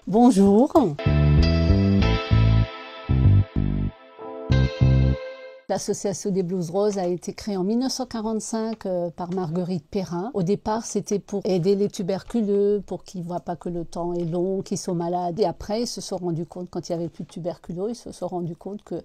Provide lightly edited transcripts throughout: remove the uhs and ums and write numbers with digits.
Bonjour. L'association des Blues Roses a été créée en 1945 par Marguerite Perrin. Au départ, c'était pour aider les tuberculeux, pour qu'ils ne voient pas que le temps est long, qu'ils sont malades. Et après, ils se sont rendus compte, quand il n'y avait plus de tuberculeux, ils se sont rendus compte que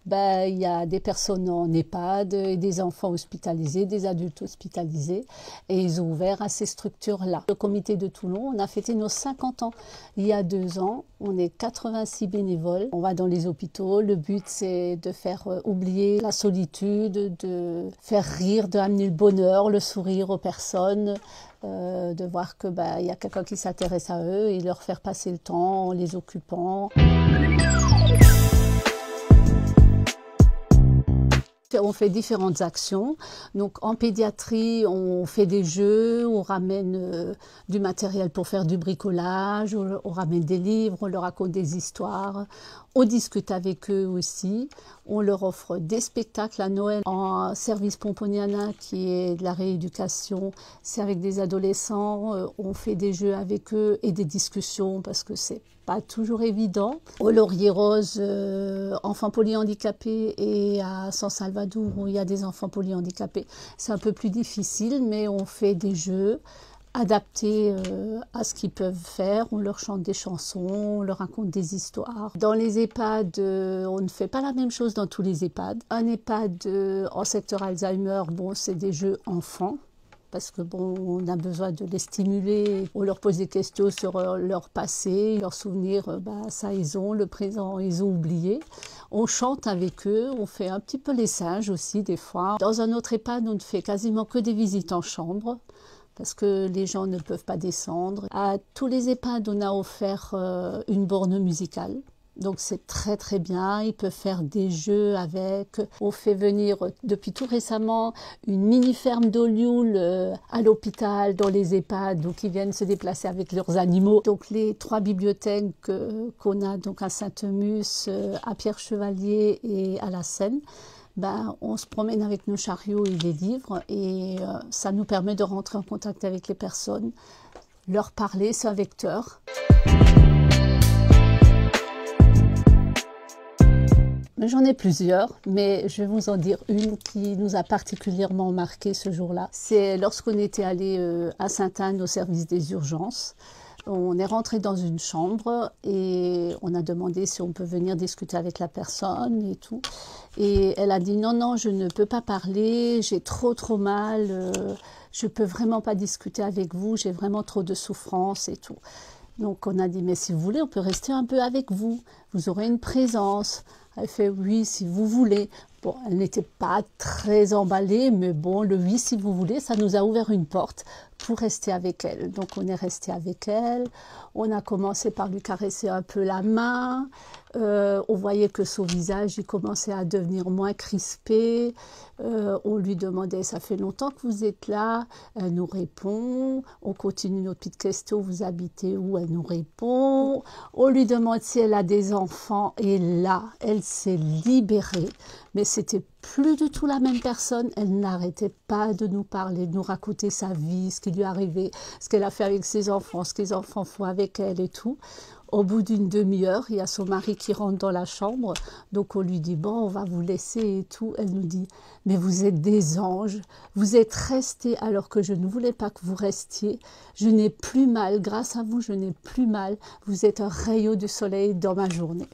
il y a des personnes en EHPAD, et des enfants hospitalisés, des adultes hospitalisés. Et ils ont ouvert à ces structures-là. Le comité de Toulon, on a fêté nos 50 ans. Il y a 2 ans, on est 86 bénévoles. On va dans les hôpitaux. Le but, c'est de faire oublier la solitude, de faire rire, d'amener le bonheur, le sourire aux personnes, de voir que y a quelqu'un qui s'intéresse à eux et leur faire passer le temps en les occupant. On fait différentes actions. Donc en pédiatrie, on fait des jeux, on ramène du matériel pour faire du bricolage, on ramène des livres, on leur raconte des histoires, on discute avec eux aussi. On leur offre des spectacles à Noël en service Pomponiana qui est de la rééducation. C'est avec des adolescents, on fait des jeux avec eux et des discussions parce que c'est pas toujours évident. Au Laurier Rose, enfants polyhandicapés, et à San Salvador où il y a des enfants polyhandicapés, c'est un peu plus difficile, mais on fait des jeux adaptés à ce qu'ils peuvent faire. On leur chante des chansons, on leur raconte des histoires. Dans les EHPAD, on ne fait pas la même chose dans tous les EHPAD. Un EHPAD en secteur Alzheimer, c'est des jeux enfants, parce que on a besoin de les stimuler. On leur pose des questions sur leur passé, leurs souvenirs, ça ils ont, le présent ils ont oublié. On chante avec eux, on fait un petit peu les singes aussi des fois. Dans un autre EHPAD, on ne fait quasiment que des visites en chambre, parce que les gens ne peuvent pas descendre. À tous les EHPAD, on a offert une borne musicale. Donc c'est très très bien, ils peuvent faire des jeux avec. On fait venir depuis tout récemment une mini ferme d'Olioul à l'hôpital, dans les EHPAD, donc ils viennent se déplacer avec leurs animaux. Donc les 3 bibliothèques qu'on a donc à Saint-Emus, à Pierre-Chevalier et à la Seine, on se promène avec nos chariots et les livres, et ça nous permet de rentrer en contact avec les personnes, leur parler, c'est un vecteur. J'en ai plusieurs, mais je vais vous en dire une qui nous a particulièrement marqué ce jour-là. C'est lorsqu'on était allé à Sainte-Anne au service des urgences. On est rentré dans une chambre et on a demandé si on peut venir discuter avec la personne et tout. Et elle a dit non, je ne peux pas parler, j'ai trop mal, je peux vraiment pas discuter avec vous, j'ai vraiment trop de souffrance et tout. Donc on a dit mais si vous voulez, on peut rester un peu avec vous, vous aurez une présence. Elle fait oui si vous voulez. Bon, elle n'était pas très emballée, mais le oui si vous voulez, ça nous a ouvert une porte pour rester avec elle. Donc on est resté avec elle, on a commencé par lui caresser un peu la main, on voyait que son visage il commençait à devenir moins crispé, on lui demandait ça fait longtemps que vous êtes là, elle nous répond, on continue notre petite question, vous habitez où, elle nous répond, on lui demande si elle a des enfants et là elle s'est libérée. Mais c'était plus du tout la même personne. Elle n'arrêtait pas de nous parler, de nous raconter sa vie, ce qui lui est arrivé, ce qu'elle a fait avec ses enfants, ce que les enfants font avec elle et tout. Au bout d'une demi-heure, il y a son mari qui rentre dans la chambre. Donc on lui dit on va vous laisser et tout. Elle nous dit mais vous êtes des anges, vous êtes restés alors que je ne voulais pas que vous restiez. Je n'ai plus mal, grâce à vous, je n'ai plus mal. Vous êtes un rayon de soleil dans ma journée.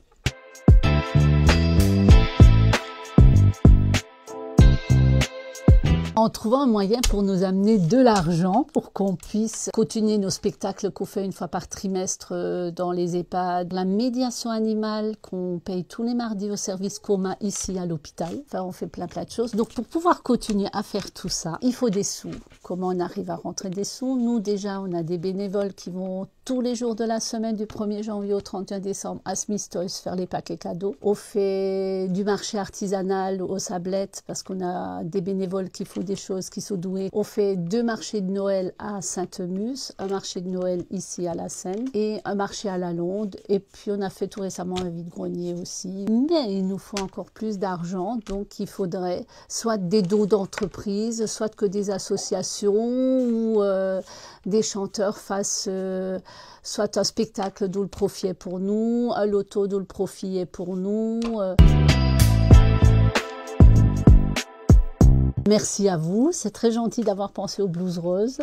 En trouvant un moyen pour nous amener de l'argent pour qu'on puisse continuer nos spectacles qu'on fait une fois par trimestre dans les EHPAD, la médiation animale qu'on paye tous les mardis au service commun ici à l'hôpital. Enfin, on fait plein de choses. Donc pour pouvoir continuer à faire tout ça, il faut des sous. Comment on arrive à rentrer des sous? Nous déjà, on a des bénévoles qui vont tous les jours de la semaine du 1er janvier au 31 décembre à Smith Toys faire les paquets cadeaux. On fait du marché artisanal aux Sablettes parce qu'on a des bénévoles qui font des choses, qui sont doués. On fait 2 marchés de Noël à Saint-Emus, un marché de Noël ici à la Seine et un marché à la Londe. Et puis on a fait tout récemment un vide-grenier aussi. Mais il nous faut encore plus d'argent, donc il faudrait soit des dons d'entreprise, soit que des associations ou des chanteurs fassent soit un spectacle d'où le profit est pour nous, un loto d'où le profit est pour nous. Merci à vous, c'est très gentil d'avoir pensé au Blues Rose.